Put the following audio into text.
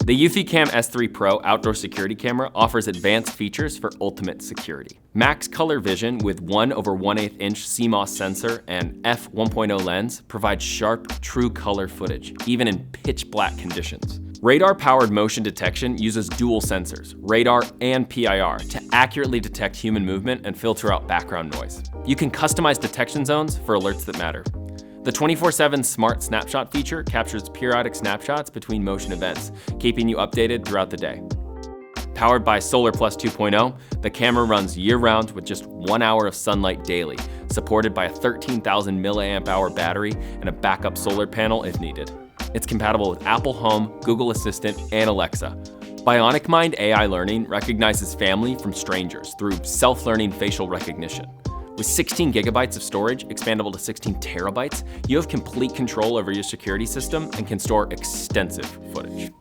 The eufyCam S3 Pro outdoor security camera offers advanced features for ultimate security. Max color vision with 1/1/8 inch CMOS sensor and f1.0 lens provides sharp, true color footage, even in pitch black conditions. Radar-powered motion detection uses dual sensors, radar and PIR, to accurately detect human movement and filter out background noise. You can customize detection zones for alerts that matter. The 24/7 Smart Snapshot feature captures periodic snapshots between motion events, keeping you updated throughout the day. Powered by Solar Plus 2.0, the camera runs year-round with just 1 hour of sunlight daily, supported by a 13,000 mAh battery and a backup solar panel if needed. It's compatible with Apple Home, Google Assistant, and Alexa. Bionic Mind AI Learning recognizes family from strangers through self-learning facial recognition. With 16 gigabytes of storage, expandable to 16 terabytes, you have complete control over your security system and can store extensive footage.